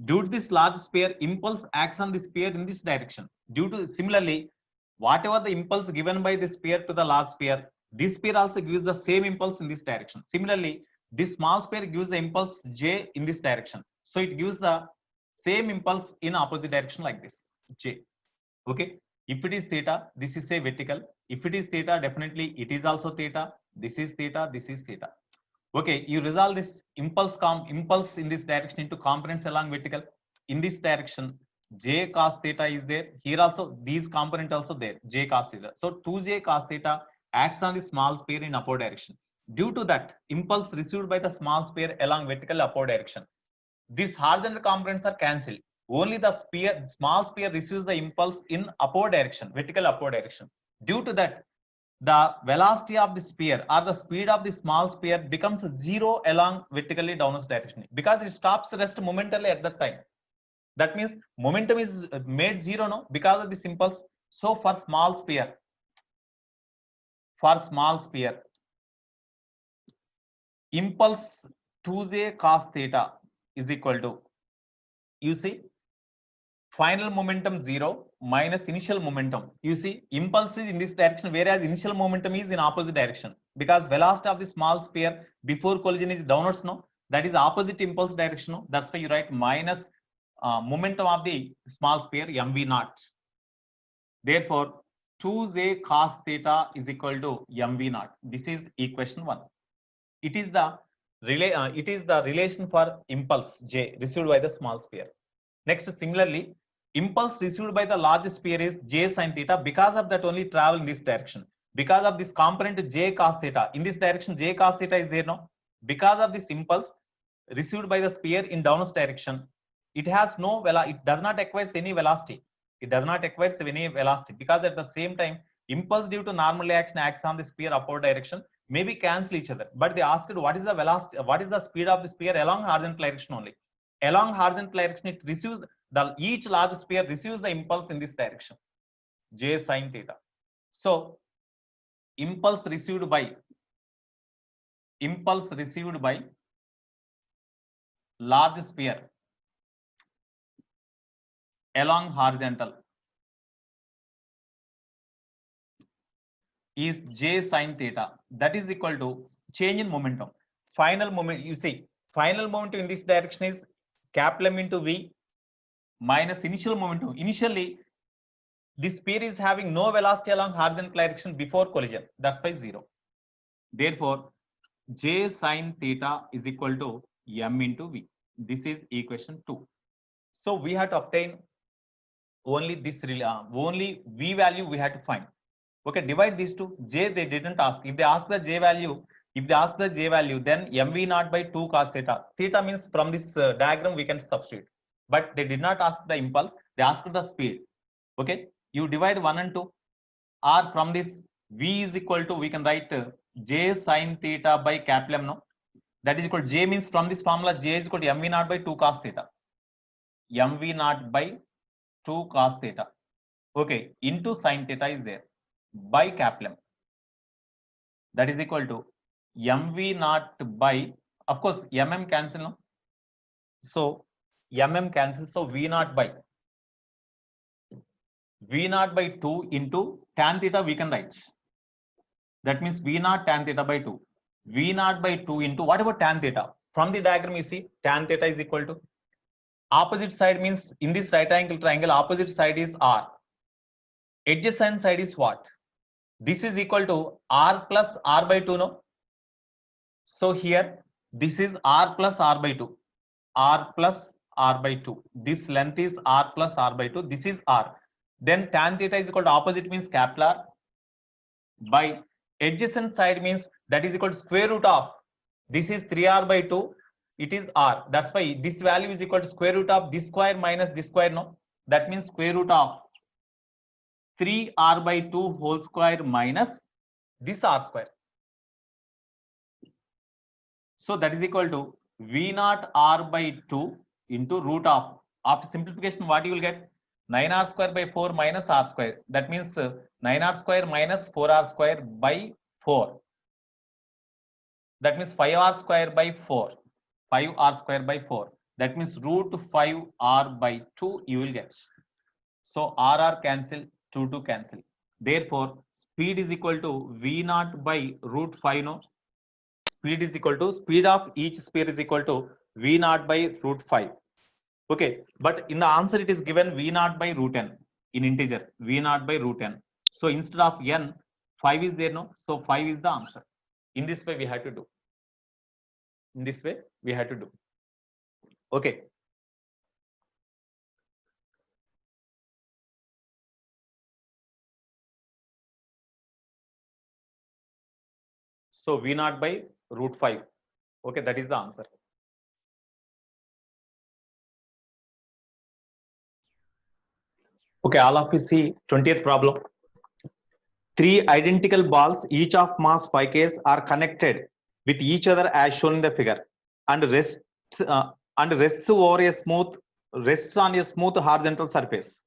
Due to this large sphere, impulse acts on the sphere in this direction. Due to similarly, whatever the impulse given by the sphere to the large sphere, this sphere also gives the same impulse in this direction. Similarly, this small sphere gives the impulse j in this direction. So it gives the same impulse in opposite direction like this, j. Okay. If it is theta, this is say vertical. If it is theta, definitely it is also theta. This is theta, this is theta. Okay, you resolve this impulse in this direction into components along vertical. In this direction, j cos theta is there. Here also, these component also there, j cos theta. So 2j cos theta acts on the small sphere in upward direction. Due to that, impulse received by the small sphere along vertical upward direction, these horizontal components are cancelled. Only the small sphere receives the impulse in upward direction, vertical upward direction. Due to that, the velocity of the sphere or the speed of the small sphere becomes zero along vertically downwards direction because it stops rest momentarily at that time. That means momentum is made zero, no, because of this impulse. So for small sphere, impulse 2j cos theta is equal to, you see, final momentum 0 minus initial momentum. You see, impulse is in this direction, whereas initial momentum is in opposite direction because velocity of the small sphere before collision is downwards, no, that is opposite impulse direction. No? That's why you write minus momentum of the small sphere mv naught. Therefore, 2j cos theta is equal to mv naught. This is equation 1. It is the relation for impulse J received by the small sphere. Next, similarly, impulse received by the large sphere is J sin theta. Because of that only travel in this direction. Because of this component J cos theta. In this direction, J cos theta is there now. Because of this impulse received by the sphere in downwards direction, it has no it does not acquire any velocity. It does not acquire any velocity, because at the same time, impulse due to normal action acts on the sphere upward direction, maybe cancel each other. But they asked what is the velocity, what is the speed of the sphere along horizontal direction only. Along horizontal direction, it receives each large sphere receives the impulse in this direction, J sin theta. So impulse received by large sphere along horizontal is J sin theta. That is equal to change in momentum. Final moment, you see, final momentum in this direction is capital M into V minus initial momentum. Initially, this sphere is having no velocity along horizontal direction before collision. That's why 0. Therefore, J sin theta is equal to M into V. This is equation 2. So we have to obtain only this, only V value we have to find. Okay, divide these two. J they didn't ask. If they ask the J value, then mv naught by 2 cos theta. Theta means from this diagram we can substitute. But they did not ask the impulse. They asked the speed. Okay, you divide 1 and 2. Or from this V is equal to, we can write J sin theta by capital M. No, that is equal to J means from this formula J is equal to mv naught by 2 cos theta. Mv naught by 2 cos theta. Okay, into sin theta is there by capital M. That is equal to mv naught by, of course, cancel. No? So cancel. So V naught by 2 into tan theta we can write. That means V naught tan theta by 2. V naught by 2 into, what about tan theta? From the diagram you see tan theta is equal to, opposite side means in this right angle triangle, opposite side is R. Adjacent side is what? This is equal to R plus R by 2, no? So here, this is R plus R by 2. R plus R by 2. This length is R plus R by 2. This is R. Then tan theta is equal to opposite means capital R by adjacent side means that is equal to square root of, this is 3R by 2. It is R. That's why this value is equal to square root of this square minus this square, no? That means square root of 3R by 2 whole square minus this R square. So that is equal to V naught R by 2 into root of, after simplification, what you will get? 9R square by 4 minus R square. That means 9R square minus 4R square by 4. That means 5R square by 4. 5R square by 4. That means root 5R by 2 you will get. So RR cancel, 2 cancel. Therefore, speed is equal to V naught by root 5, no? Speed is equal to, speed of each sphere is equal to V naught by root 5. Okay, but in the answer it is given V naught by root n in integer, V naught by root n. So instead of n, 5 is there, no? So 5 is the answer. In this way we have to do. In this way we have to do. Okay. So V naught by root 5. Okay, that is the answer. Okay, all of you see 20th problem. 3 identical balls, each of mass 5 kg, are connected with each other as shown in the figure, and rests on a smooth horizontal surface,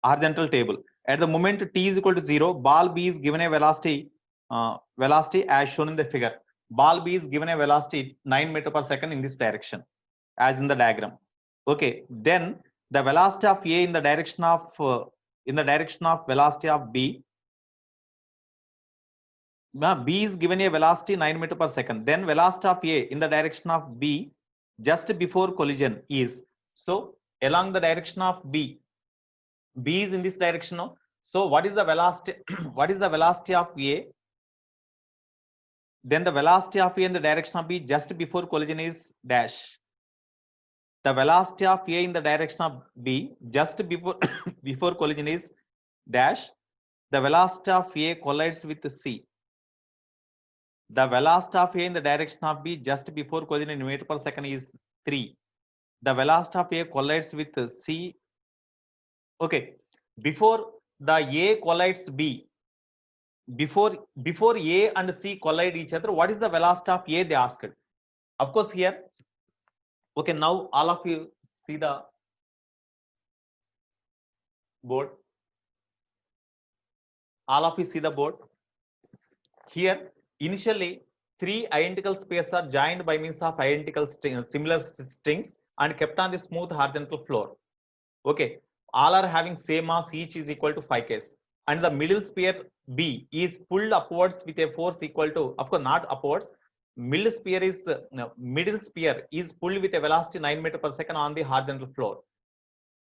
horizontal table. At the moment t is equal to 0, ball B is given a velocity as shown in the figure. Ball B is given a velocity 9 meters per second in this direction, as in the diagram. Okay, then the velocity of A in the direction of velocity of B. B is given a velocity 9 meters per second. Then velocity of A in the direction of B just before collision is, so along the direction of B is in this direction. No? So what is the velocity? What is the velocity of A? then the velocity of A in the direction of B just before collision is dash. The velocity of A in the direction of B just before before collision is dash. The velocity of A collides with C. The velocity of A in the direction of B just before collision in meter per second is 3. The velocity of A collides with C. Okay, before the A collides B, before A and C collide each other, what is the velocity of A? They asked. Of course, here. Okay, now all of you see the board. All of you see the board. Here, initially, three identical spheres are joined by means of identical similar strings and kept on the smooth horizontal floor. Okay, all are having same mass, each is equal to 5 k's. And the middle sphere B is pulled upwards with a force equal to, of course, not upwards. Middle sphere is pulled with a velocity 9 meters per second on the horizontal floor.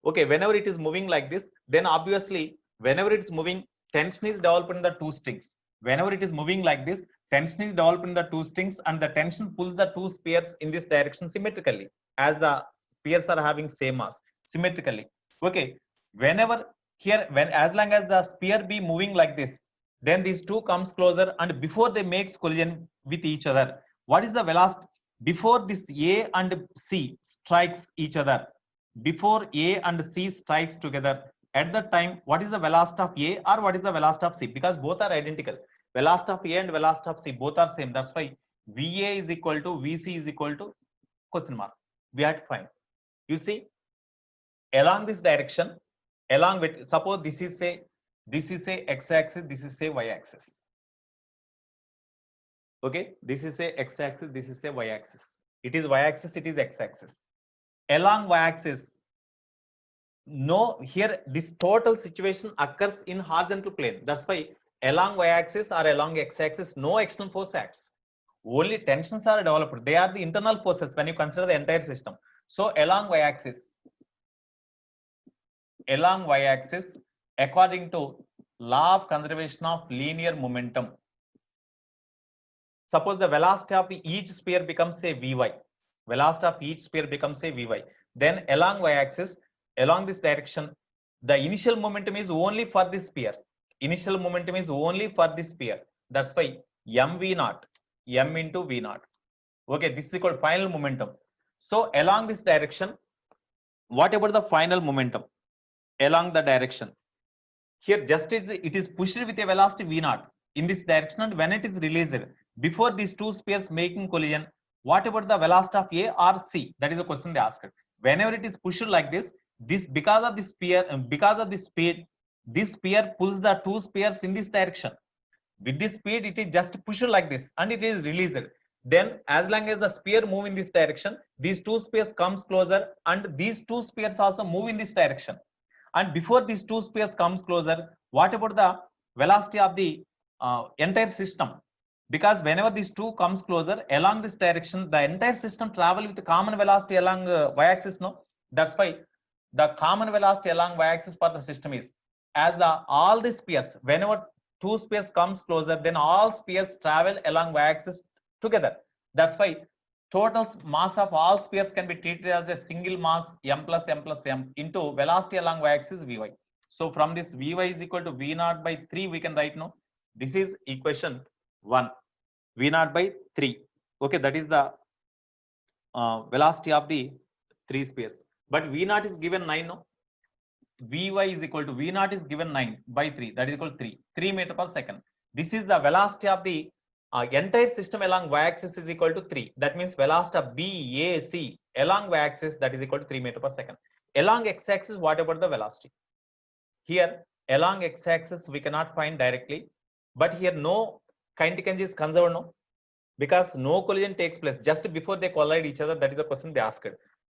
Okay, whenever it is moving like this, then obviously, whenever it is moving, tension is developed in the two strings. Whenever it is moving like this, tension is developed in the two strings, and the tension pulls the two spheres in this direction symmetrically, as the spheres are having same mass symmetrically. Okay, whenever here, when as long as the sphere be moving like this, then these two comes closer, and before they make collision with each other, what is the velocity before this A and C strikes each other? Before A and C strikes together, at that time, what is the velocity of A or what is the velocity of C? Because both are identical. Velocity of A and velocity of C both are same. That's why VA is equal to VC is equal to question mark. We have to find. You see, along this direction, along with, suppose this is a x-axis, this is a y-axis. Okay, this is a x-axis, this is a y-axis. It is y-axis, it is x-axis. Along y-axis, no, here this total situation occurs in horizontal plane. That's why along y-axis or along x-axis, no external force acts. Only tensions are developed. They are the internal forces when you consider the entire system. So along y-axis, according to law of conservation of linear momentum, suppose the velocity of each sphere becomes a Vy. Velocity of each sphere becomes a Vy. Then along y-axis, along this direction, the initial momentum is only for this sphere. Initial momentum is only for this sphere. That's why mv0, m into v0. Okay, this is equal to final momentum. So along this direction, what about the final momentum? Along the direction. Here, just as it is pushed with a velocity v0 in this direction, and when it is released, before these two spheres making collision, what about the velocity of A or C? That is the question they asked. Whenever it is pushed like this, because of this speed, this sphere pulls the two spheres in this direction. With this speed, it is just pushed like this, and it is released. Then, as long as the sphere move in this direction, these two spheres comes closer, and these two spheres also move in this direction. And before these two spheres comes closer, what about the velocity of the entire system? Because whenever these two comes closer along this direction, the entire system travel with the common velocity along y-axis. No, that's why the common velocity along y-axis for the system is, as the all the spheres, whenever two spheres comes closer, then all spheres travel along y-axis together. That's why total mass of all spheres can be treated as a single mass m plus m into velocity along y-axis Vy. So from this Vy is equal to V0 by 3, we can write now. This is equation 1. V0 by 3. Okay, that is the velocity of the three spheres. But V0 is given 9 now. Vy is equal to V0 is given 9 by 3. That is equal to 3 meters per second. This is the velocity of the entire system along y-axis is equal to 3. That means velocity of BAC along y-axis, that is equal to 3 meters per second. Along x-axis, what about the velocity? Here, along x-axis, we cannot find directly. But here, no kinetic energy is conserved, no? Because no collision takes place just before they collide each other. That is the question they asked.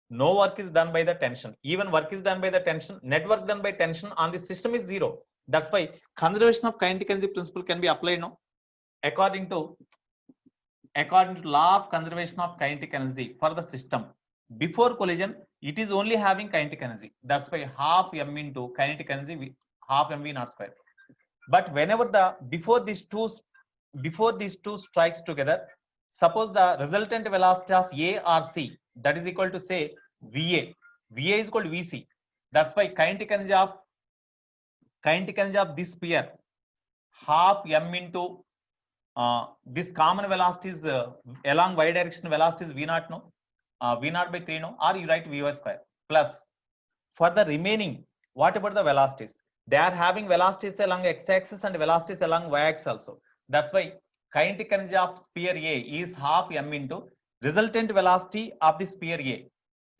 No work is done by the tension. Even work is done by the tension. Net work done by tension on the system is 0. That's why conservation of kinetic energy principle can be applied now. According to law of conservation of kinetic energy for the system, before collision, it is only having kinetic energy. That's why half m into kinetic energy, half mv naught square. But whenever before these two before these two strikes together, suppose the resultant velocity of A or C, that is equal to say VA. VA is equal to VC. That's why kinetic energy of this sphere half m into this common velocity is along y direction velocity is v naught, no, v naught by 3, no, or you write vy square plus for the remaining. What about the velocities? They are having velocities along x-axis and velocities along y-axis also. That's why kinetic energy of sphere A is half m into resultant velocity of the sphere A.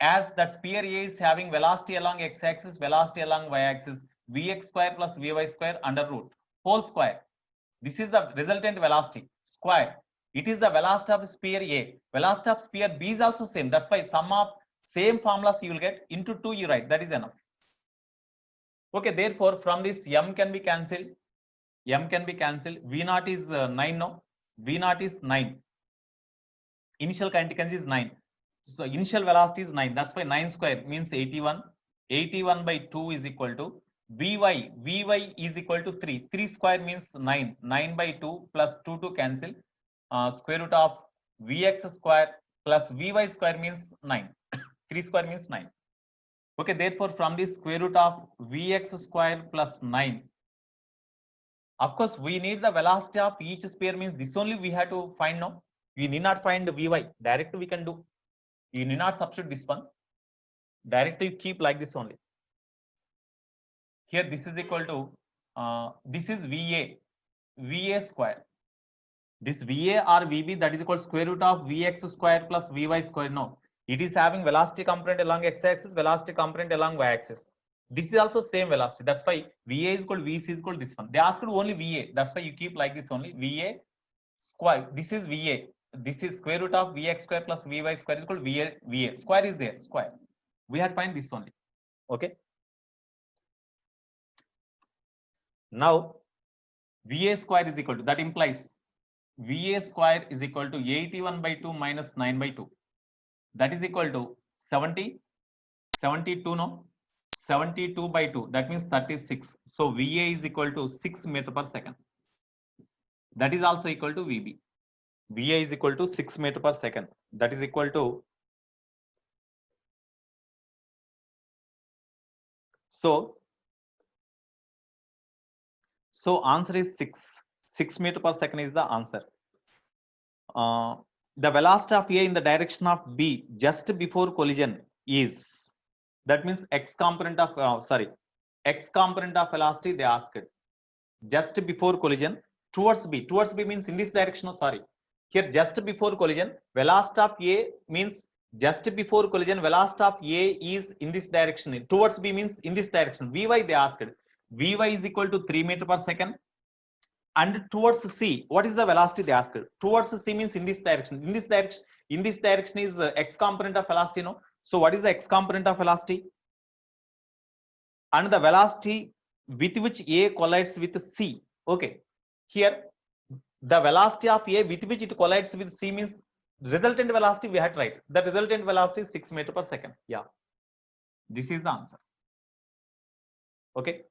As that sphere A is having velocity along x-axis, velocity along y-axis, vx square plus vy square under root whole square. This is the resultant velocity square. It is the velocity of sphere A. Velocity of sphere B is also same. That's why sum of same formulas you will get into 2 you write. That is enough. Okay, therefore from this m can be cancelled. M can be cancelled. V naught is 9 now. V naught is 9. Initial kinetic energy is 9. So initial velocity is 9. That's why 9 square means 81. 81 by 2 is equal to Vy. Vy is equal to 3. 3 square means 9. 9 by 2 plus 2 to cancel. Square root of Vx square plus Vy square means 9. 3 square means 9. Okay, therefore from this square root of Vx square plus 9. Of course, we need the velocity of each sphere, means this only we have to find now. We need not find the Vy. Direct we can do. You need not substitute this one. Directly keep like this only. Here this is equal to this is Va square. This Va or Vb, that is equal to square root of Vx square plus Vy square. No, it is having velocity component along x-axis, velocity component along y-axis. This is also same velocity. That's why Va is equal to Vc is equal to this one. They asked only Va. That's why you keep like this only. Va square. This is Va. This is square root of Vx square plus Vy square is equal to Va. Square is there. Square. We had to find this only. Okay. Now Va square is equal to, that implies Va square is equal to 81 by 2 minus 9 by 2. That is equal to 70, 72, no, 72 by 2. That means 36. So Va is equal to 6 meter per second. That is also equal to Vb. Va is equal to 6 meter per second. That is equal to, so answer is 6 meter per second is the answer. The velocity of A in the direction of B just before collision is, that means x component of velocity they asked. Just before collision towards B. Towards B means in this direction. Here just before collision, velocity of A means just before collision, velocity of A is in this direction. Towards B means in this direction. Vy they asked. Vy is equal to 3 meter per second. And towards C, what is the velocity they asked? Towards C means in this direction. In this direction is x component of velocity, no? So what is the x component of velocity? And the velocity with which A collides with C. Okay. Here the velocity of A with which it collides with C means resultant velocity we had to write. The resultant velocity is 6 meter per second. Yeah. This is the answer. Okay.